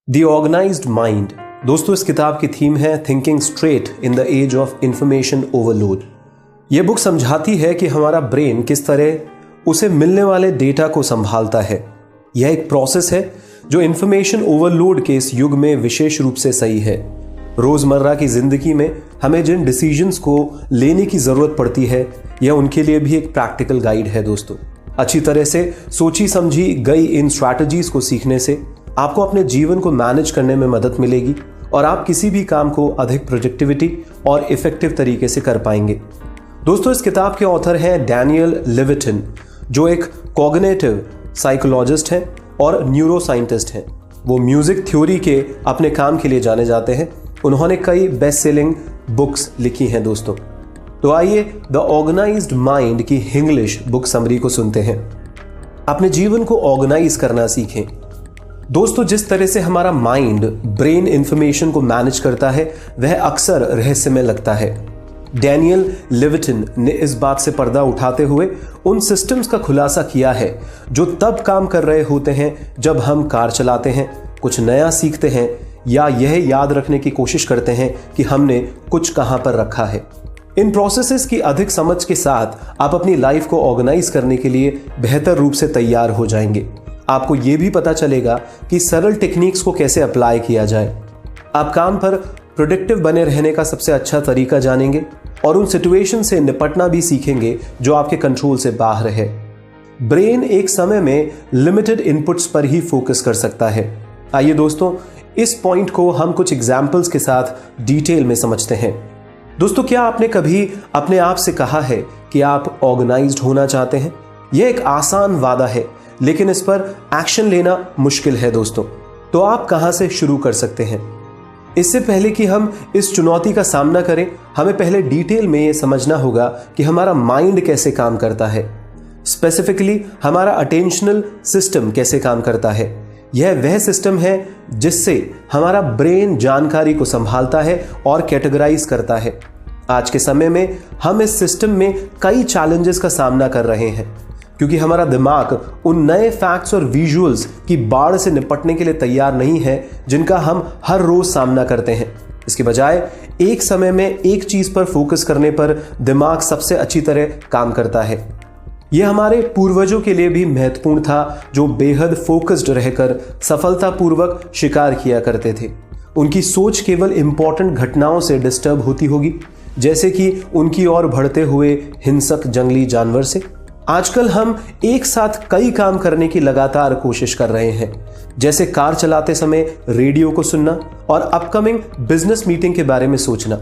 The organised mind. दोस्तों, इस किताब की थीम है thinking straight in the age of information overload. यह बुक समझाती है कि हमारा ब्रेन किस तरह उसे मिलने वाले डेटा को संभालता है। यह एक प्रोसेस है जो इंफॉर्मेशन ओवरलोड के इस युग में विशेष रूप से सही है। रोजमर्रा की जिंदगी में हमें जिन डिसीजंस को लेने की जरूरत पड़ती है, यह उनके लिए भी एक प्रैक्टिकल गाइड है। दोस्तों, अच्छी तरह से सोची समझी गई इन स्ट्रैटेजीज को सीखने से आपको अपने जीवन को मैनेज करने में मदद मिलेगी और आप किसी भी काम को अधिक प्रोडक्टिविटी और इफेक्टिव तरीके से कर पाएंगे। दोस्तों, इस किताब के ऑथर हैं डैनियल लेविटिन, जो एक कॉग्निटिव साइकोलॉजिस्ट हैं और न्यूरो साइंटिस्ट हैं। वो म्यूजिक थ्योरी के अपने काम के लिए जाने जाते हैं। उन्होंने कई बेस्ट सेलिंग बुक्स लिखी हैं। दोस्तों, तो आइए द ऑर्गेनाइज्ड माइंड की इंग्लिश बुक समरी को सुनते हैं। अपने जीवन को ऑर्गेनाइज करना सीखें। दोस्तों, जिस तरह से हमारा माइंड ब्रेन इंफॉर्मेशन को मैनेज करता है, वह अक्सर रहस्यमय लगता है। डैनियल लेविटिन ने इस बात से पर्दा उठाते हुए उन सिस्टम्स का खुलासा किया है जो तब काम कर रहे होते हैं जब हम कार चलाते हैं, कुछ नया सीखते हैं या यह याद रखने की कोशिश करते हैं कि हमने कुछ कहां पर रखा है। इन प्रोसेसेस की अधिक समझ के साथ आप अपनी लाइफ को ऑर्गेनाइज करने के लिए बेहतर रूप से तैयार हो जाएंगे। आपको यह भी पता चलेगा कि सरल टेक्निक्स को कैसे अप्लाई किया जाए। आप काम पर प्रोडक्टिव बने रहने का सबसे अच्छा तरीका जानेंगे और उन सिचुएशन से निपटना भी सीखेंगे जो आपके कंट्रोल से बाहर है। ब्रेन एक समय में लिमिटेड इनपुट्स पर ही फोकस कर सकता है। आइए दोस्तों, इस पॉइंट को हम कुछ एग्जाम्पल्स के साथ डिटेल में समझते हैं। दोस्तों, क्या आपने कभी अपने आप से कहा है कि आप ऑर्गेनाइज्ड होना चाहते हैं? यह एक आसान वादा है, लेकिन इस पर एक्शन लेना मुश्किल है। दोस्तों, तो आप कहां से शुरू कर सकते हैं? इससे पहले कि हम इस चुनौती का सामना करें, हमें पहले डिटेल में यह समझना होगा कि हमारा माइंड कैसे काम करता है। स्पेसिफिकली हमारा अटेंशनल सिस्टम कैसे काम करता है। यह वह सिस्टम है जिससे हमारा ब्रेन जानकारी को संभालता है और कैटेगराइज करता है। आज के समय में हम इस सिस्टम में कई चैलेंजेस का सामना कर रहे हैं, क्योंकि हमारा दिमाग उन नए फैक्ट्स और विजुअल्स की बाढ़ से निपटने के लिए तैयार नहीं है जिनका हम हर रोज सामना करते हैं। इसके बजाय एक समय में एक चीज पर फोकस करने पर दिमाग सबसे अच्छी तरह काम करता है। यह हमारे पूर्वजों के लिए भी महत्वपूर्ण था, जो बेहद फोकस्ड रहकर सफलतापूर्वक शिकार किया करते थे। उनकी सोच केवल इंपॉर्टेंट घटनाओं से डिस्टर्ब होती होगी, जैसे कि उनकी ओर बढ़ते हुए हिंसक जंगली जानवर से। आजकल हम एक साथ कई काम करने की लगातार कोशिश कर रहे हैं, जैसे कार चलाते समय रेडियो को सुनना और अपकमिंग बिजनेस मीटिंग के बारे में सोचना।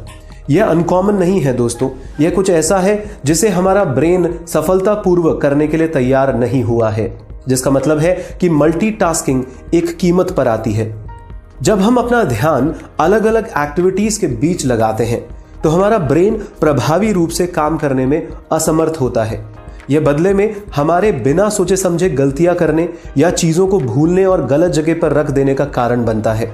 यह अनकॉमन नहीं है दोस्तों, यह कुछ ऐसा है जिसे हमारा ब्रेन सफलतापूर्वक करने के लिए तैयार नहीं हुआ है, जिसका मतलब है कि मल्टीटास्किंग एक कीमत पर आती है। जब हम अपना ध्यान अलग अलग एक्टिविटीज के बीच लगाते हैं, तो हमारा ब्रेन प्रभावी रूप से काम करने में असमर्थ होता है। यह बदले में हमारे बिना सोचे समझे गलतियां करने या चीजों को भूलने और गलत जगह पर रख देने का कारण बनता है।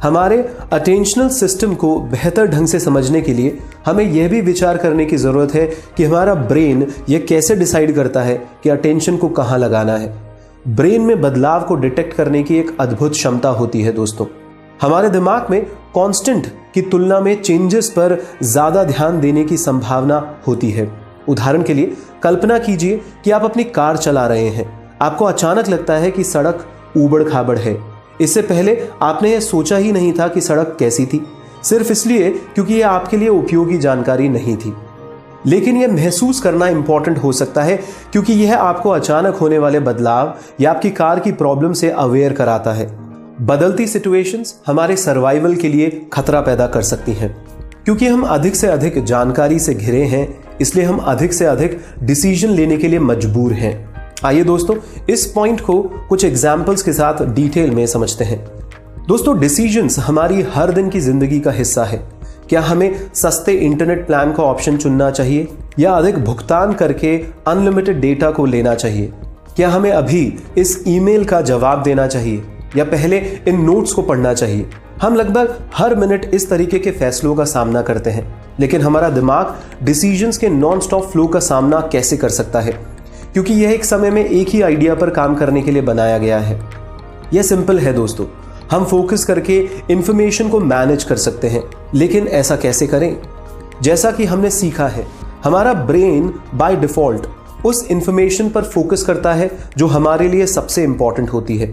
हमारे अटेंशनल सिस्टम को बेहतर ढंग से समझने के लिए हमें यह भी विचार करने की जरूरत है कि हमारा ब्रेन यह कैसे डिसाइड करता है कि अटेंशन को कहां लगाना है। ब्रेन में बदलाव को डिटेक्ट करने की एक अद्भुत क्षमता होती है। दोस्तों, हमारे दिमाग में कांस्टेंट की तुलना में चेंजेस पर ज्यादा ध्यान देने की संभावना होती है। उदाहरण के लिए कल्पना कीजिए कि आप अपनी कार चला रहे हैं। आपको अचानक लगता है कि सड़क ऊबड़ खाबड़ है। इससे पहले आपने यह सोचा ही नहीं था कि सड़क कैसी थी, सिर्फ इसलिए क्योंकि यह आपके लिए उपयोगी जानकारी नहीं थी। लेकिन यह महसूस करना इंपॉर्टेंट हो सकता है, क्योंकि यह आपको अचानक होने वाले बदलाव या आपकी कार की प्रॉब्लम से अवेयर कराता है। बदलती सिचुएशंस हमारे सर्वाइवल के लिए खतरा पैदा कर सकती हैं। क्योंकि हम अधिक से अधिक जानकारी से घिरे हैं, इसलिए हम अधिक से अधिक डिसीजन लेने के लिए मजबूर हैं। आइए दोस्तों, इस पॉइंट को कुछ एग्जाम्पल्स के साथ डिटेल में समझते हैं। दोस्तों, डिसीजंस हमारी हर दिन की जिंदगी का हिस्सा है। क्या हमें सस्ते इंटरनेट प्लान का ऑप्शन चुनना चाहिए या अधिक भुगतान करके अनलिमिटेड डेटा को लेना चाहिए? क्या हमें अभी इस ईमेल का जवाब देना चाहिए या पहले इन नोट्स को पढ़ना चाहिए? हम लगभग हर मिनट इस तरीके के फैसलों का सामना करते हैं, लेकिन हमारा दिमाग डिसीजंस के नॉन स्टॉप फ्लो का सामना कैसे कर सकता है? क्योंकि यह एक समय में एक ही आइडिया पर काम करने के लिए बनाया गया है। यह सिंपल है दोस्तों, हम फोकस करके इंफॉर्मेशन को मैनेज कर सकते हैं। लेकिन ऐसा कैसे करें? जैसा कि हमने सीखा है, हमारा ब्रेन बाय डिफॉल्ट उस इंफॉर्मेशन पर फोकस करता है जो हमारे लिए सबसे इंपॉर्टेंट होती है।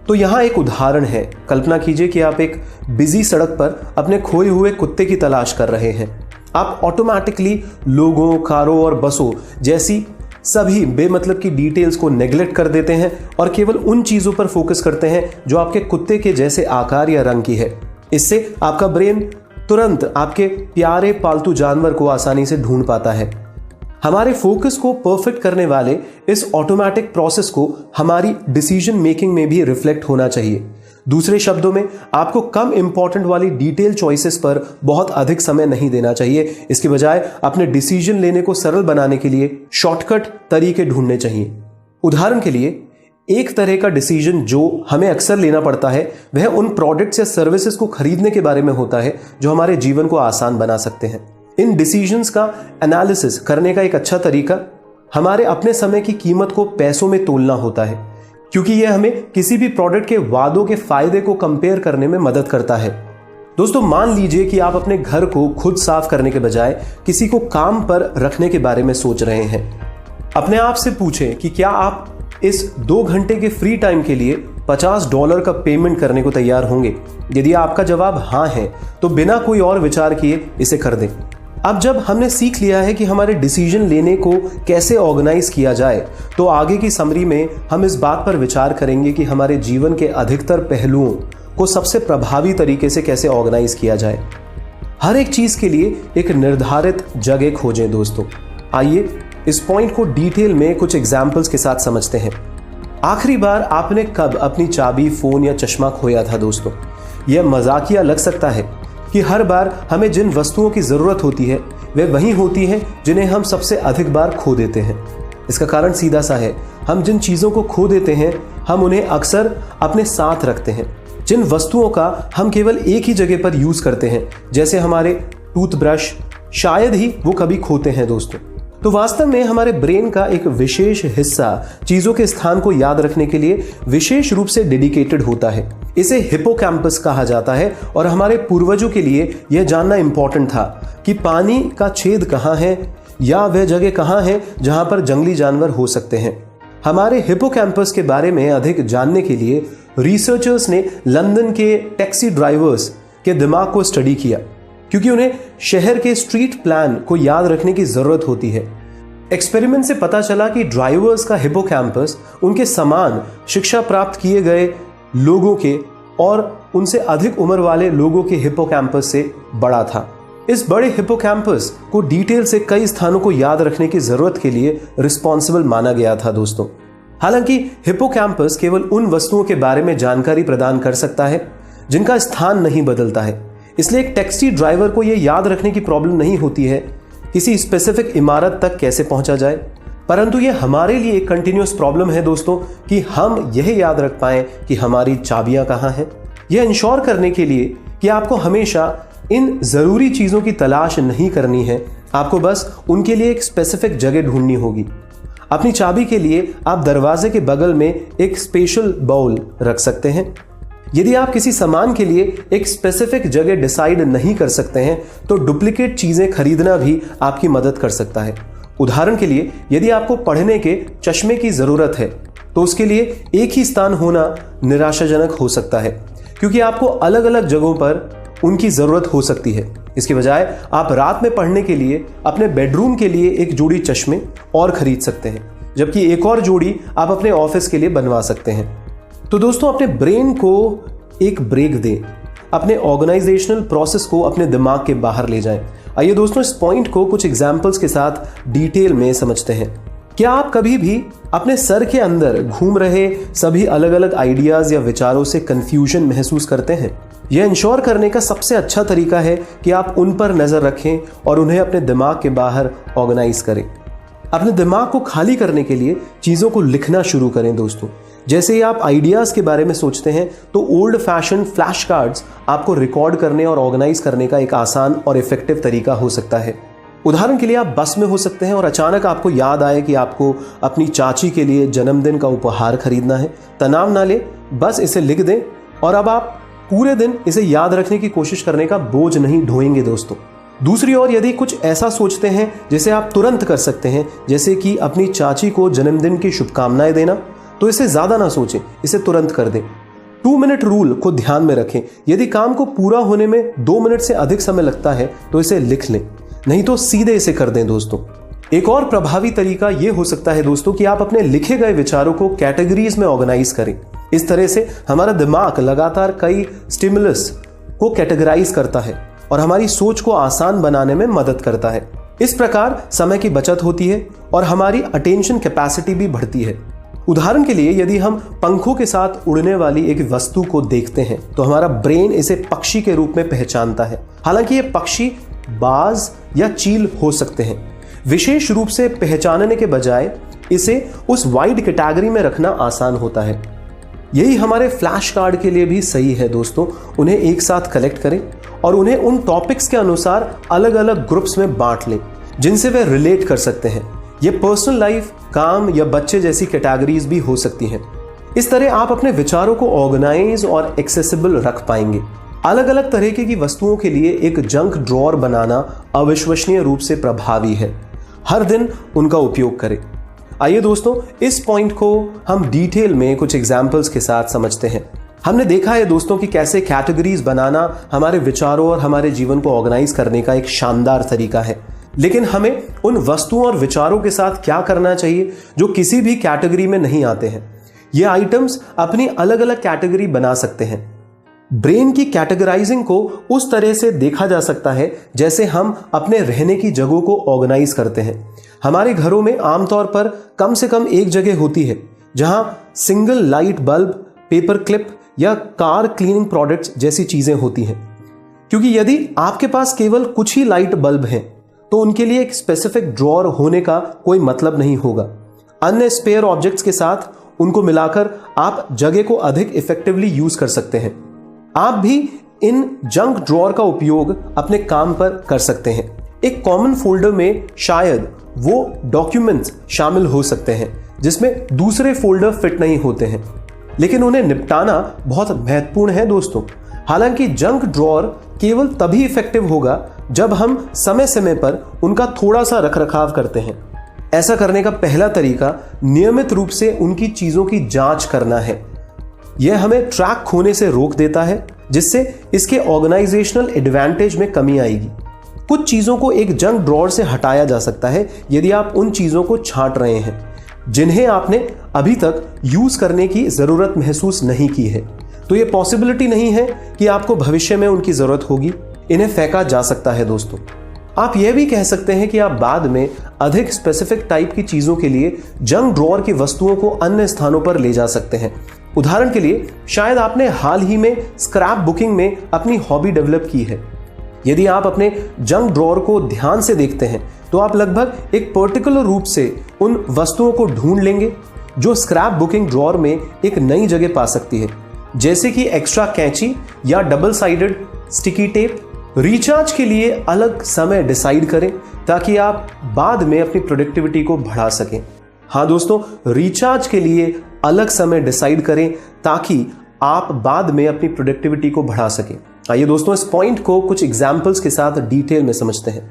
तो यहां एक उदाहरण है। कल्पना कीजिए कि आप एक बिजी सड़क पर अपने खोए हुए कुत्ते की तलाश कर रहे हैं। आप ऑटोमेटिकली लोगों, कारों और बसों जैसी सभी बेमतलब की डिटेल्स को नेग्लेक्ट कर देते हैं और केवल उन चीजों पर फोकस करते हैं जो आपके कुत्ते के जैसे आकार या रंग की है। इससे आपका ब्रेन तुरंत आपके प्यारे पालतू जानवर को आसानी से ढूंढ पाता है। हमारे फोकस को परफेक्ट करने वाले इस ऑटोमेटिक प्रोसेस को हमारी डिसीजन मेकिंग में भी रिफ्लेक्ट होना चाहिए। दूसरे शब्दों में, आपको कम इंपॉर्टेंट वाली डिटेल चॉइसेस पर बहुत अधिक समय नहीं देना चाहिए। इसके बजाय अपने डिसीजन लेने को सरल बनाने के लिए शॉर्टकट तरीके ढूंढने चाहिए। उदाहरण के लिए, एक तरह का डिसीजन जो हमें अक्सर लेना पड़ता है वह उन प्रोडक्ट्स या सर्विसेज को खरीदने के बारे में होता है जो हमारे जीवन को आसान बना सकते हैं। इन डिसीजंस का एनालिसिस करने का एक अच्छा तरीका हमारे अपने समय की कीमत को पैसों में तोलना होता है, क्योंकि यह हमें किसी भी प्रोडक्ट के वादों के फायदे को कंपेयर करने में मदद करता है। दोस्तों, मान लीजिए कि आप अपने घर को खुद साफ करने के बजाय किसी को काम पर रखने के बारे में सोच रहे हैं। अपने आप से पूछें कि क्या आप इस 2 घंटे के फ्री टाइम के लिए $50 का पेमेंट करने को तैयार होंगे? यदि आपका जवाब हाँ है तो बिना कोई और विचार किए इसे कर दें। अब जब हमने सीख लिया है कि हमारे डिसीजन लेने को कैसे ऑर्गेनाइज किया जाए, तो आगे की समरी में हम इस बात पर विचार करेंगे कि हमारे जीवन के अधिकतर पहलुओं को सबसे प्रभावी तरीके से कैसे ऑर्गेनाइज किया जाए। हर एक चीज के लिए एक निर्धारित जगह खोजें। दोस्तों, आइए इस पॉइंट को डिटेल में कुछ एग्जाम्पल्स के साथ समझते हैं। आखिरी बार आपने कब अपनी चाबी, फोन या चश्मा खोया था? दोस्तों, यह मजाकिया लग सकता है कि हर बार हमें जिन वस्तुओं की जरूरत होती है वे वही होती हैं जिन्हें हम सबसे अधिक बार खो देते हैं। इसका कारण सीधा सा है, हम जिन चीजों को खो देते हैं हम उन्हें अक्सर अपने साथ रखते हैं। जिन वस्तुओं का हम केवल एक ही जगह पर यूज करते हैं, जैसे हमारे टूथब्रश, शायद ही वो कभी खोते हैं। दोस्तों, तो वास्तव में हमारे ब्रेन का एक विशेष हिस्सा चीजों के स्थान को याद रखने के लिए विशेष रूप से डेडिकेटेड होता है। इसे हिप्पोकैम्पस कहा जाता है और हमारे पूर्वजों के लिए यह जानना इंपॉर्टेंट था कि पानी का छेद कहाँ है या वह जगह कहाँ है जहां पर जंगली जानवर हो सकते हैं। हमारे हिप्पोकैम्पस के बारे में अधिक जानने के लिए रिसर्चर्स ने लंदन के टैक्सी ड्राइवर्स के दिमाग को स्टडी किया, क्योंकि उन्हें शहर के स्ट्रीट प्लान को याद रखने की जरूरत होती है। एक्सपेरिमेंट से पता चला कि ड्राइवर्स का हिप्पोकैम्पस उनके समान शिक्षा प्राप्त किए गए लोगों के और उनसे अधिक उम्र वाले लोगों के हिप्पोकैम्पस से बड़ा था। इस बड़े हिप्पोकैम्पस को डिटेल से कई स्थानों को याद रखने की जरूरत के लिए रिस्पॉन्सिबल माना गया था। दोस्तों, हालांकि हिप्पोकैम्पस केवल उन वस्तुओं के बारे में जानकारी प्रदान कर सकता है जिनका स्थान नहीं बदलता है। इसलिए एक टैक्सी ड्राइवर को यह याद रखने की प्रॉब्लम नहीं होती है किसी स्पेसिफिक इमारत तक कैसे पहुंचा जाए, परंतु यह हमारे लिए एक कंटिन्यूअस प्रॉब्लम है दोस्तों कि हम यह याद रख पाएं कि हमारी चाबियां कहां हैं। यह इंश्योर करने के लिए कि आपको हमेशा इन जरूरी चीजों की तलाश नहीं करनी है, आपको बस उनके लिए एक स्पेसिफिक जगह ढूंढनी होगी। अपनी चाबी के लिए आप दरवाजे के बगल में एक स्पेशल बाउल रख सकते हैं। यदि आप किसी सामान के लिए एक स्पेसिफिक जगह डिसाइड नहीं कर सकते हैं तो डुप्लीकेट चीजें खरीदना भी आपकी मदद कर सकता है। उदाहरण के लिए, यदि आपको पढ़ने के चश्मे की जरूरत है तो उसके लिए एक ही स्थान होना निराशाजनक हो सकता है, क्योंकि आपको अलग अलग जगहों पर उनकी जरूरत हो सकती है। इसके बजाय आप रात में पढ़ने के लिए अपने बेडरूम के लिए एक जोड़ी चश्मे और खरीद सकते हैं, जबकि एक और जोड़ी आप अपने ऑफिस के लिए बनवा सकते हैं। तो दोस्तों, अपने ब्रेन को एक ब्रेक दें, अपने ऑर्गेनाइजेशनल प्रोसेस को अपने दिमाग के बाहर ले जाएं। आइए दोस्तों, इस पॉइंट को कुछ एग्जाम्पल्स के साथ डिटेल में समझते हैं। क्या आप कभी भी अपने सर के अंदर घूम रहे सभी अलग अलग आइडियाज या विचारों से कंफ्यूजन महसूस करते हैं? यह इंश्योर करने का सबसे अच्छा तरीका है कि आप उन पर नजर रखें और उन्हें अपने दिमाग के बाहर ऑर्गेनाइज करें। अपने दिमाग को खाली करने के लिए चीजों को लिखना शुरू करें। दोस्तों, जैसे ही आप आइडियाज के बारे में सोचते हैं तो ओल्ड फैशन फ्लैश कार्ड्स आपको रिकॉर्ड करने और ऑर्गेनाइज करने का एक आसान और इफेक्टिव तरीका हो सकता है। उदाहरण के लिए, आप बस में हो सकते हैं और अचानक आपको याद आए कि आपको अपनी चाची के लिए जन्मदिन का उपहार खरीदना है। तनाव ना ले, बस इसे लिख दें और अब आप पूरे दिन इसे याद रखने की कोशिश करने का बोझ नहीं ढोएंगे दोस्तों। दूसरी ओर यदि कुछ ऐसा सोचते हैं जिसे आप तुरंत कर सकते हैं, जैसे कि अपनी चाची को जन्मदिन की शुभकामनाएं देना, तो इसे ज्यादा ना सोचें, इसे तुरंत कर दें। 2 मिनट रूल को ध्यान में रखें। यदि काम को पूरा होने में 2 मिनट से अधिक समय लगता है तो इसे लिख लें, नहीं तो सीधे इसे कर दें दोस्तों। एक और प्रभावी तरीका यह हो सकता है दोस्तों कि आप अपने लिखे गए विचारों को कैटेगरीज में ऑर्गेनाइज करें। इस तरह से हमारा दिमाग लगातार कई स्टिमुलस को कैटेगराइज करता है और हमारी सोच को आसान बनाने में मदद करता है। इस प्रकार समय की बचत होती है और हमारी अटेंशन कैपेसिटी भी बढ़ती है। उदाहरण के लिए यदि हम पंखों के साथ उड़ने वाली एक वस्तु को देखते हैं तो हमारा ब्रेन इसे पक्षी के रूप में पहचानता है। हालांकि ये पक्षी बाज या चील हो सकते हैं। विशेष रूप से पहचानने के बजाय इसे उस वाइड कैटेगरी में रखना आसान होता है। यही हमारे फ्लैश कार्ड के लिए भी सही है दोस्तों। उन्हें एक साथ कलेक्ट करें और उन्हें उन टॉपिक्स के अनुसार अलग अलग ग्रुप्स में बांट लें जिनसे वे रिलेट कर सकते हैं। ये पर्सनल लाइफ, काम या बच्चे जैसी कैटेगरीज भी हो सकती हैं। इस तरह आप अपने विचारों को ऑर्गेनाइज और एक्सेसिबल रख पाएंगे। अलग अलग तरीके की वस्तुओं के लिए एक जंक ड्रॉअर बनाना अविश्वसनीय रूप से प्रभावी है। हर दिन उनका उपयोग करें। आइए दोस्तों, इस पॉइंट को हम डिटेल में कुछ एग्जाम्पल्स के साथ समझते हैं। हमने देखा है दोस्तों कि कैसे कैटेगरीज बनाना हमारे विचारों और हमारे जीवन को ऑर्गेनाइज करने का एक शानदार तरीका है। लेकिन हमें उन वस्तुओं और विचारों के साथ क्या करना चाहिए जो किसी भी कैटेगरी में नहीं आते हैं। ये आइटम्स अपनी अलग अलग कैटेगरी बना सकते हैं। ब्रेन की कैटेगराइजिंग को उस तरह से देखा जा सकता है जैसे हम अपने रहने की जगहों को ऑर्गेनाइज करते हैं। हमारे घरों में आमतौर पर कम से कम एक जगह होती है जहां single light bulb, paper clip या कार क्लीनिंग प्रोडक्ट्स जैसी चीजें होती हैं। क्योंकि यदि आपके पास केवल कुछ ही लाइट बल्ब हैं तो उनके लिए एक स्पेसिफिक ड्रॉअर होने का कोई मतलब नहीं होगा। अन्य स्पेयर ऑब्जेक्ट्स के साथ उनको मिलाकर आप जगह को अधिक इफेक्टिवली यूज कर सकते हैं। आप भी इन जंक ड्रॉअर का उपयोग अपने काम पर कर सकते हैं। एक कॉमन फोल्डर में शायद वो डॉक्यूमेंट्स शामिल हो सकते हैं जिसमें दूसरे फोल्डर फिट नहीं होते हैं, लेकिन उन्हें निपटाना बहुत महत्वपूर्ण है दोस्तों। हालांकि जंक ड्रॉअर केवल तभी इफेक्टिव होगा जब हम समय समय पर उनका थोड़ा सा रखरखाव करते हैं। ऐसा करने का पहला तरीका नियमित रूप से उनकी चीजों की जांच करना है। यह हमें ट्रैक खोने से रोक देता है, जिससे इसके ऑर्गेनाइजेशनल एडवांटेज में कमी आएगी। कुछ चीजों को एक जंक ड्रॉअर से हटाया जा सकता है यदि आप उन चीजों को छांट रहे हैं जिन्हें आपने अभी तक यूज करने की जरूरत महसूस नहीं की है। तो यह पॉसिबिलिटी नहीं है कि आपको भविष्य में उनकी जरूरत होगी। इन्हें फेंका जा सकता है दोस्तों। आप यह भी कह सकते हैं कि आप बाद में अधिक स्पेसिफिक टाइप की चीजों के लिए जंक ड्रॉअर की वस्तुओं को अन्य स्थानों पर ले जा सकते हैं। उदाहरण के लिए, शायद आपने हाल ही में स्क्रैप बुकिंग में अपनी हॉबी डेवलप की है। यदि आप अपने जंक ड्रॉअर को ध्यान से देखते हैं तो आप लगभग एक पर्टिकुलर रूप से उन वस्तुओं को ढूंढ लेंगे जो स्क्रैप बुकिंग ड्रॉअर में एक नई जगह पा सकती है, जैसे कि एक्स्ट्रा कैंची या double sided sticky tape. Recharge के लिए अलग समय डिसाइड करें ताकि आप बाद में अपनी प्रोडक्टिविटी को बढ़ा सकें। हाँ दोस्तों, रिचार्ज के लिए अलग समय डिसाइड करें ताकि आप बाद में अपनी प्रोडक्टिविटी को बढ़ा सकें। आइए दोस्तों, इस पॉइंट को कुछ एग्जाम्पल्स के साथ डिटेल में समझते हैं।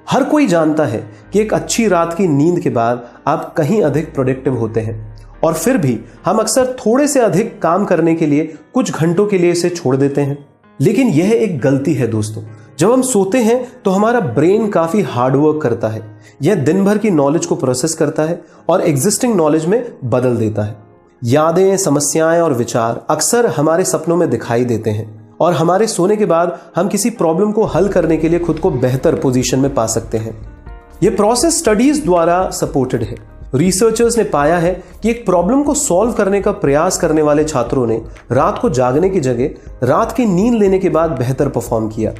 हर कोई जानता है कि एक अच्छी रात की नींद के बाद आप कहीं अधिक प्रोडक्टिव होते हैं, और फिर भी हम अक्सर थोड़े से अधिक काम करने के लिए कुछ घंटों के लिए इसे छोड़ देते हैं। लेकिन यह एक गलती है दोस्तों। जब हम सोते हैं तो हमारा ब्रेन काफी हार्डवर्क करता है। यह दिन भर की नॉलेज को प्रोसेस करता है और एग्जिस्टिंग नॉलेज में बदल देता है। यादें, समस्याएं और विचार अक्सर हमारे सपनों में दिखाई देते हैं और हमारे सोने के बाद हम किसी प्रॉब्लम को हल करने के लिए खुद को बेहतर पोजीशन में पा सकते हैं। यह प्रोसेस स्टडीज द्वारा सपोर्टेड है। रिसर्चर्स ने पाया है कि एक प्रॉब्लम को सॉल्व करने का प्रयास करने वाले छात्रों ने रात को जागने की जगह रात की नींद लेने के बाद बेहतर परफॉर्म किया।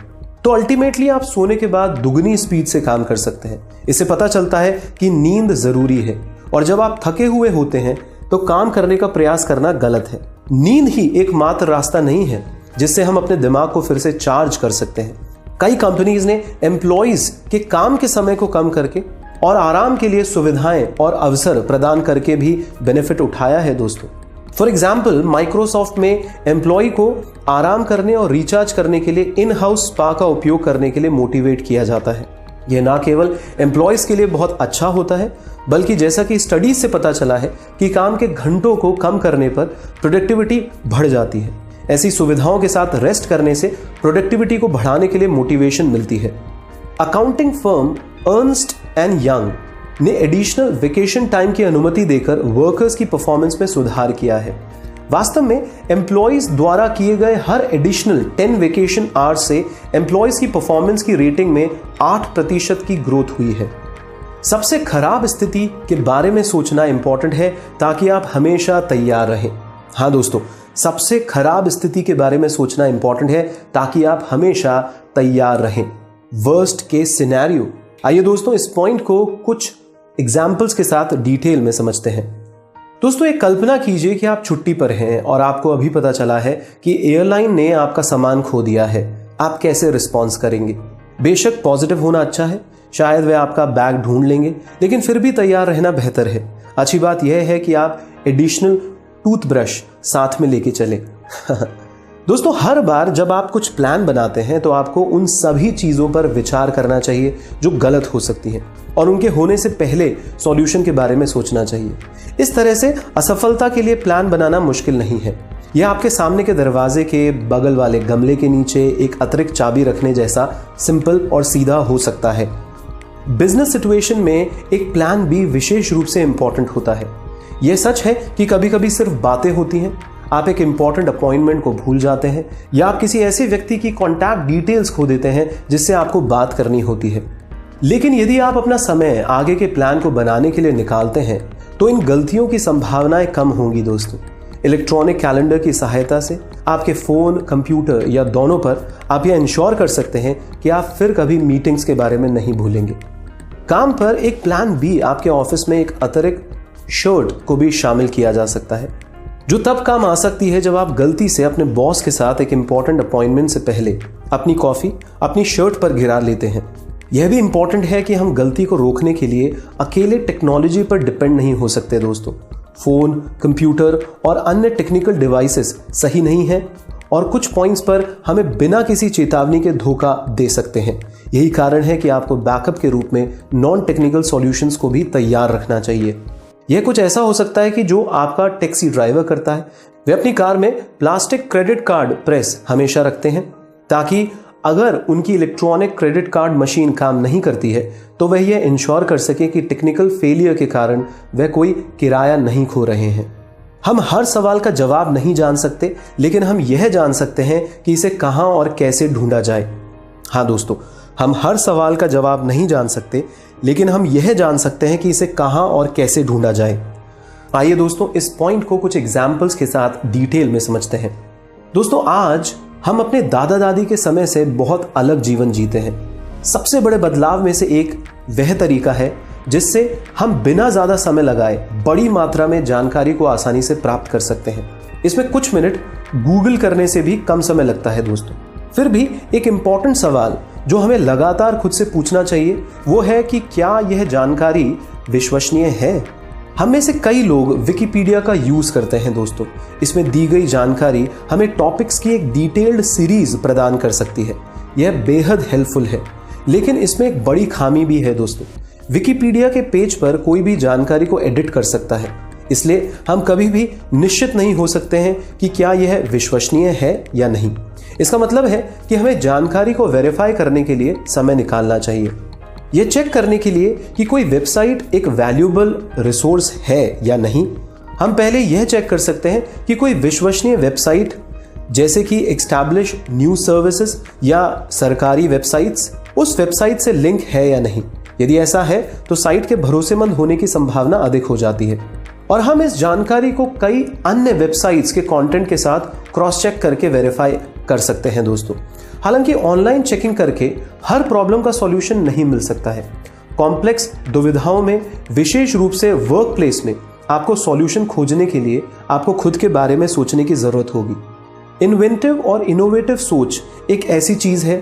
तो अल्टीमेटली आप सोने के बाद दुगनी स्पीड से काम कर सकते हैं। इससे पता चलता है कि नींद जरूरी है, और जब आप थके हुए होते हैं तो काम करने का प्रयास करना गलत है। नींद ही एकमात्र रास्ता नहीं है जिससे हम अपने दिमाग को फिर से चार्ज कर सकते हैं। कई कंपनीज ने एम्प्लॉइज के काम के समय को कम करके और आराम के लिए सुविधाएं और अवसर प्रदान करके भी बेनिफिट उठाया है दोस्तों। फॉर एग्जाम्पल, माइक्रोसॉफ्ट में एम्प्लॉय को आराम करने और रिचार्ज करने के लिए इन हाउस स्पा का उपयोग करने के लिए मोटिवेट किया जाता है। यह ना केवल एम्प्लॉयज के लिए बहुत अच्छा होता है, बल्कि जैसा कि स्टडीज से पता चला है कि काम के घंटों को कम करने पर प्रोडक्टिविटी बढ़ जाती है। ऐसी सुविधाओं के साथ रेस्ट करने से प्रोडक्टिविटी को बढ़ाने के लिए मोटिवेशन मिलती है। Accounting firm Ernst and young ने एडिशनल वेकेशन टाइम की अनुमति देकर वर्कर्स की परफॉर्मेंस में सुधार किया है। वास्तव में एम्प्लॉयज द्वारा किए गए हर एडिशनल 10 वेकेशन आवर्स से एम्प्लॉयज की परफॉर्मेंस की रेटिंग में 8% की ग्रोथ हुई है। सबसे खराब स्थिति के बारे में सोचना इंपॉर्टेंट है ताकि आप हमेशा तैयार रहें। हाँ दोस्तों, सबसे खराब स्थिति के बारे में सोचना इंपॉर्टेंट है ताकि आप हमेशा तैयार रहें। Worst case scenario. आइए दोस्तों, इस पॉइंट को कुछ एग्जाम्पल्स के साथ डिटेल में समझते हैं। दोस्तों, एक कल्पना कीजिए कि आप छुट्टी पर हैं और आपको अभी पता चला है कि एयरलाइन ने आपका सामान खो दिया है। आप कैसे रिस्पॉन्स करेंगे? बेशक पॉजिटिव होना अच्छा है, शायद वे आपका बैग ढूंढ लेंगे, लेकिन फिर भी तैयार रहना बेहतर है। अच्छी बात यह है कि आप एडिशनल टूथब्रश साथ में लेके चलें। दोस्तों, हर बार जब आप कुछ प्लान बनाते हैं तो आपको उन सभी चीज़ों पर विचार करना चाहिए जो गलत हो सकती हैं और उनके होने से पहले सॉल्यूशन के बारे में सोचना चाहिए। इस तरह से असफलता के लिए प्लान बनाना मुश्किल नहीं है। यह आपके सामने के दरवाजे के बगल वाले गमले के नीचे एक अतिरिक्त चाबी रखने जैसा सिंपल और सीधा हो सकता है। बिजनेस सिचुएशन में एक प्लान बी विशेष रूप से इंपॉर्टेंट होता है। यह सच है कि कभी कभी सिर्फ बातें होती हैं, आप एक इंपॉर्टेंट अपॉइंटमेंट को भूल जाते हैं या आप किसी ऐसे व्यक्ति की कॉन्टैक्ट डिटेल्स खो देते हैं जिससे आपको बात करनी होती है। लेकिन यदि आप अपना समय आगे के प्लान को बनाने के लिए निकालते हैं तो इन गलतियों की संभावनाएं कम होंगी। दोस्तों, इलेक्ट्रॉनिक कैलेंडर की सहायता से आपके फोन, कंप्यूटर या दोनों पर आप यह इंश्योर कर सकते हैं कि आप फिर कभी मीटिंग्स के बारे में नहीं भूलेंगे। काम पर एक प्लान बी आपके ऑफिस में एक अतिरिक्त शर्ट को भी शामिल किया जा सकता है, जो तब काम आ सकती है जब आप गलती से अपने बॉस के साथ एक इंपॉर्टेंट अपॉइंटमेंट से पहले अपनी कॉफी अपनी शर्ट पर गिरा लेते हैं। यह भी इंपॉर्टेंट है कि हम गलती को रोकने के लिए अकेले टेक्नोलॉजी पर डिपेंड नहीं हो सकते। दोस्तों, फोन, कंप्यूटर और अन्य टेक्निकल डिवाइसेस सही नहीं है और कुछ पॉइंट्स पर हमें बिना किसी चेतावनी के धोखा दे सकते हैं। यही कारण है कि आपको बैकअप के रूप में नॉन टेक्निकल सॉल्यूशंस को भी तैयार रखना चाहिए। यह कुछ ऐसा हो सकता है कि जो आपका टैक्सी ड्राइवर करता है। वे अपनी कार में प्लास्टिक क्रेडिट कार्ड प्रेस हमेशा रखते हैं ताकि अगर उनकी इलेक्ट्रॉनिक क्रेडिट कार्ड मशीन काम नहीं करती है तो वह यह इंश्योर कर सके कि टेक्निकल फेलियर के कारण वह कोई किराया नहीं खो रहे हैं। हम हर सवाल का जवाब नहीं जान सकते, लेकिन हम यह जान सकते हैं कि इसे कहां और कैसे ढूंढा जाए। हाँ दोस्तों, हम हर सवाल का जवाब नहीं जान सकते, लेकिन हम यह जान सकते हैं कि इसे कहां और कैसे ढूंढा जाए। आइए दोस्तों, इस पॉइंट को कुछ एग्जाम्पल्स के साथ डिटेल में समझते हैं। दोस्तों, आज हम अपने दादा दादी के समय से बहुत अलग जीवन जीते हैं। सबसे बड़े बदलाव में से एक वह तरीका है जिससे हम बिना ज्यादा समय लगाए बड़ी मात्रा में जानकारी को आसानी से प्राप्त कर सकते हैं। इसमें कुछ मिनट गूगल करने से भी कम समय लगता है। दोस्तों, फिर भी एक इंपॉर्टेंट सवाल जो हमें लगातार खुद से पूछना चाहिए वो है कि क्या यह जानकारी विश्वसनीय है। हम में से कई लोग विकिपीडिया का यूज करते हैं। दोस्तों, इसमें दी गई जानकारी हमें टॉपिक्स की एक डिटेल्ड सीरीज प्रदान कर सकती है। यह बेहद हेल्पफुल है, लेकिन इसमें एक बड़ी खामी भी है। दोस्तों, विकिपीडिया के पेज पर कोई भी जानकारी को एडिट कर सकता है, इसलिए हम कभी भी निश्चित नहीं हो सकते हैं कि क्या यह विश्वसनीय है या नहीं। इसका मतलब है कि हमें जानकारी को वेरीफाई करने के लिए समय निकालना चाहिए। यह चेक करने के लिए कि कोई वेबसाइट एक वैल्यूएबल रिसोर्स है या नहीं, हम पहले यह चेक कर सकते हैं कि कोई विश्वसनीय वेबसाइट जैसे कि एस्टैब्लिश न्यूज सर्विसेज या सरकारी वेबसाइट्स उस वेबसाइट से लिंक है या नहीं। यदि ऐसा है तो साइट के भरोसेमंद होने की संभावना अधिक हो जाती है और हम इस जानकारी को कई अन्य वेबसाइट्स के कंटेंट के साथ क्रॉस चेक करके वेरीफाई कर सकते हैं। दोस्तों, हालांकि ऑनलाइन चेकिंग करके हर प्रॉब्लम का सॉल्यूशन नहीं मिल सकता है। कॉम्प्लेक्स दुविधाओं में, विशेष रूप से वर्क प्लेस में, आपको सॉल्यूशन खोजने के लिए आपको खुद के बारे में सोचने की जरूरत होगी। इन्वेंटिव और इनोवेटिव सोच एक ऐसी चीज है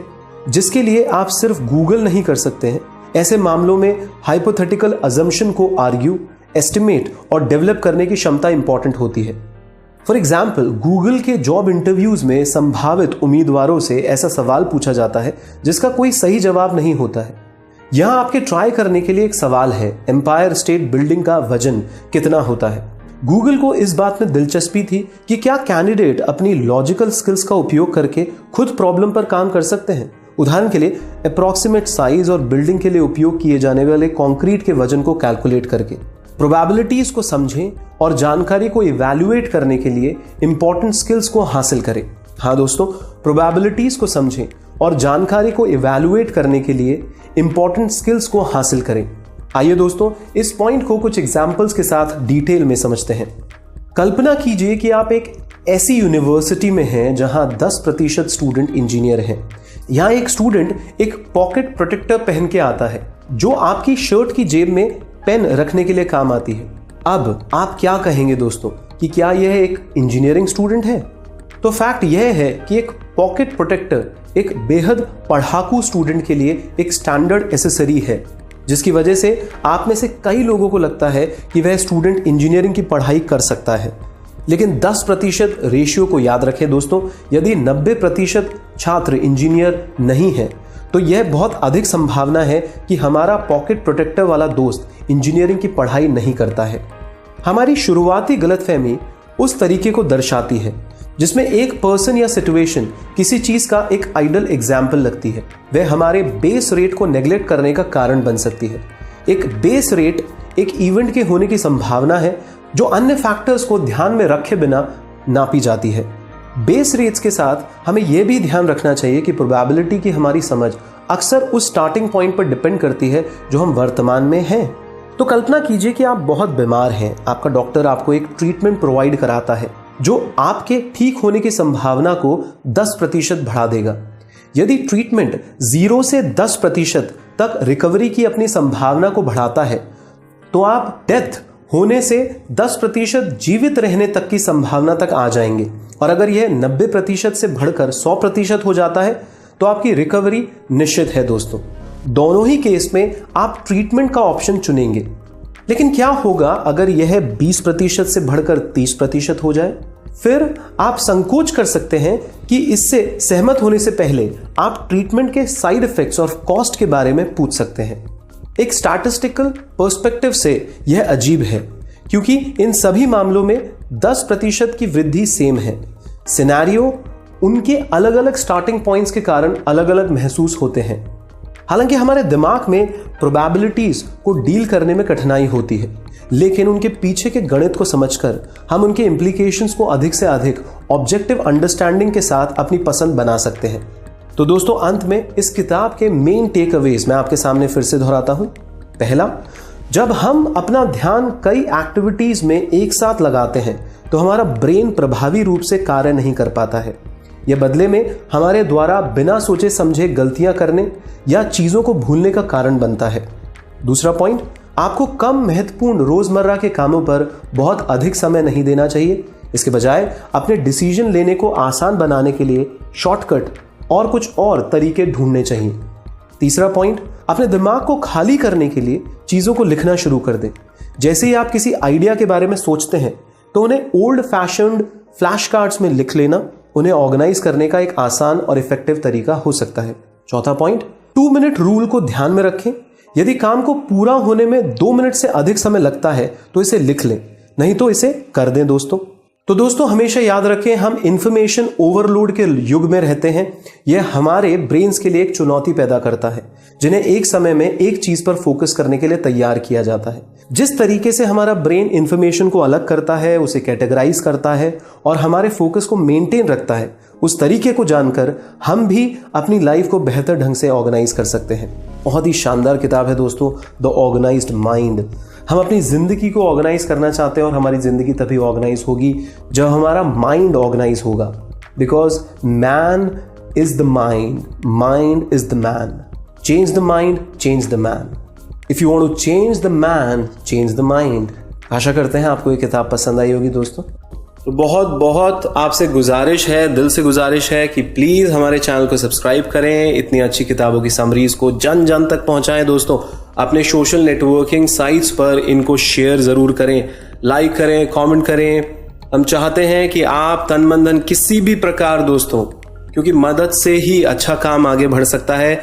जिसके लिए आप सिर्फ गूगल नहीं कर सकते हैं। ऐसे मामलों में हाइपोथेटिकल अजम्पशन को आर्ग्यू, एस्टिमेट और डेवलप करने की क्षमता इंपॉर्टेंट होती है। फॉर एग्जाम्पल, गूगल के जॉब इंटरव्यूज में संभावित उम्मीदवारों से ऐसा सवाल पूछा जाता है जिसका कोई सही जवाब नहीं होता है। यहां आपके ट्राई करने के लिए एक सवाल है, एम्पायर स्टेट बिल्डिंग का वजन कितना होता है। गूगल को इस बात में दिलचस्पी थी कि क्या कैंडिडेट अपनी लॉजिकल स्किल्स का उपयोग करके खुद प्रॉब्लम पर काम कर सकते हैं। उदाहरण के लिए अप्रॉक्सीमेट साइज और बिल्डिंग के लिए उपयोग किए जाने वाले कंक्रीट के वजन को कैलकुलेट करके। प्रोबेबिलिटीज को समझें और जानकारी को इवैल्यूएट करने के लिए इंपॉर्टेंट स्किल्स को हासिल करें। हाँ दोस्तों, प्रोबेबिलिटीज को समझें और जानकारी को इवैल्यूएट करने के लिए इंपॉर्टेंट स्किल्स को हासिल करें। आइए दोस्तों, इस पॉइंट को कुछ एग्जाम्पल्स के साथ डिटेल में समझते हैं। कल्पना कीजिए कि आप एक ऐसी यूनिवर्सिटी में हैं जहां 10% स्टूडेंट इंजीनियर हैं। यहां एक स्टूडेंट एक पॉकेट प्रोटेक्टर पहन के आता है जो आपकी शर्ट की जेब में पेन रखने के लिए काम आती है। अब आप क्या कहेंगे दोस्तों कि क्या यह एक इंजीनियरिंग स्टूडेंट है? तो फैक्ट यह है कि एक पॉकेट प्रोटेक्टर एक बेहद पढ़ाकू स्टूडेंट के लिए एक स्टैंडर्ड एसेसरी है, जिसकी वजह से आप में से कई लोगों को लगता है कि वह स्टूडेंट इंजीनियरिंग की पढ़ाई कर सकता है। लेकिन 10% रेशियो को याद रखें दोस्तों, यदि 90% छात्र इंजीनियर नहीं है तो यह बहुत अधिक संभावना है कि हमारा पॉकेट प्रोटेक्टर वाला दोस्त इंजीनियरिंग की पढ़ाई नहीं करता है। हमारी शुरुआती गलतफहमी उस तरीके को दर्शाती है जिसमें एक पर्सन या सिचुएशन किसी चीज का एक आइडल एग्जाम्पल लगती है। वह हमारे बेस रेट को नेग्लेक्ट करने का कारण बन सकती है। एक बेस रेट एक इवेंट के होने की संभावना है जो अन्य फैक्टर्स को ध्यान में रखे बिना नापी जाती है। बेस रेट्स के साथ हमें यह भी ध्यान रखना चाहिए कि प्रोबेबिलिटी की हमारी समझ अक्सर उस स्टार्टिंग पॉइंट पर डिपेंड करती है जो हम वर्तमान में हैं। तो कल्पना कीजिए कि आप बहुत बीमार हैं, आपका डॉक्टर आपको एक ट्रीटमेंट प्रोवाइड कराता है जो आपके ठीक होने की संभावना को 10% बढ़ा देगा। यदि ट्रीटमेंट 0 से 10% तक रिकवरी की अपनी संभावना को बढ़ाता है तो आप डेथ होने से 10% जीवित रहने तक की संभावना तक आ जाएंगे। और अगर यह 90% से बढ़कर 100% हो जाता है तो आपकी रिकवरी निश्चित है दोस्तों। दोनों ही केस में आप ट्रीटमेंट का ऑप्शन चुनेंगे। लेकिन क्या होगा अगर यह 20% से बढ़कर 30% हो जाए? फिर आप संकोच कर सकते हैं कि इससे सहमत होने से पहले आप ट्रीटमेंट के साइड इफेक्ट्स और कॉस्ट के बारे में पूछ सकते हैं। एक स्टैटिस्टिकल पर्सपेक्टिव से यह अजीब है क्योंकि इन सभी मामलों में 10% की वृद्धि सेम है। सिनेरियो उनके अलग अलग स्टार्टिंग पॉइंट्स के कारण अलग अलग महसूस होते हैं। हालांकि हमारे दिमाग में प्रोबेबिलिटीज को डील करने में कठिनाई होती है, लेकिन उनके पीछे के गणित को समझकर हम उनके इम्प्लीकेशंस को अधिक से अधिक ऑब्जेक्टिव अंडरस्टैंडिंग के साथ अपनी पसंद बना सकते हैं। तो दोस्तों, अंत में इस किताब के मेन टेक अवेज मैं आपके सामने फिर से दोहराता हूं। पहला, जब हम अपना ध्यान कई एक्टिविटीज में एक साथ लगाते हैं तो हमारा ब्रेन प्रभावी रूप से कार्य नहीं कर पाता है। यह बदले में हमारे द्वारा बिना सोचे समझे गलतियां करने या चीजों को भूलने का कारण बनता है। दूसरा पॉइंट, आपको कम महत्वपूर्ण रोजमर्रा के कामों पर बहुत अधिक समय नहीं देना चाहिए। इसके बजाय अपने डिसीजन लेने को आसान बनाने के लिए शॉर्टकट और कुछ और तरीके ढूंढने चाहिए। तीसरा पॉइंट, अपने दिमाग को खाली करने के लिए चीजों को लिखना शुरू कर दें। जैसे ही आप किसी आइडिया के बारे में सोचते हैं तो उन्हें ओल्ड फैशन्ड फ्लैश कार्ड्स में लिख लेना उन्हें ऑर्गेनाइज करने का एक आसान और इफेक्टिव तरीका हो सकता है। चौथा पॉइंट, 2 मिनट रूल को ध्यान में रखें। यदि काम को पूरा होने में 2 मिनट से अधिक समय लगता है तो इसे लिख लें, नहीं तो इसे कर दें दोस्तों। तो दोस्तों, हमेशा याद रखें, हम इंफॉर्मेशन ओवरलोड के युग में रहते हैं। यह हमारे ब्रेन्स के लिए एक चुनौती पैदा करता है जिन्हें एक समय में एक चीज पर फोकस करने के लिए तैयार किया जाता है। जिस तरीके से हमारा ब्रेन इंफॉर्मेशन को अलग करता है, उसे कैटेगराइज करता है और हमारे फोकस को मेंटेन रखता है, उस तरीके को जानकर हम भी अपनी लाइफ को बेहतर ढंग से ऑर्गेनाइज कर सकते हैं। बहुत ही शानदार किताब है दोस्तों, द ऑर्गेनाइज्ड माइंड। हम अपनी जिंदगी को ऑर्गेनाइज करना चाहते हैं और हमारी जिंदगी तभी ऑर्गेनाइज होगी जब हमारा माइंड ऑर्गेनाइज होगा। Because man is the mind, mind is the man. Change the mind, change the man. If you want to change the man, change the mind. आशा करते हैं आपको ये किताब पसंद आई होगी दोस्तों। तो बहुत बहुत आपसे गुजारिश है, दिल से गुजारिश है कि प्लीज हमारे चैनल को सब्सक्राइब करें। इतनी अच्छी किताबों की समरीज को जन जन तक पहुंचाएं दोस्तों। अपने सोशल नेटवर्किंग साइट्स पर इनको शेयर जरूर करें, लाइक करें, कमेंट करें हम चाहते हैं कि आप तन मन धन किसी भी प्रकार दोस्तों, क्योंकि मदद से ही अच्छा काम आगे बढ़ सकता है।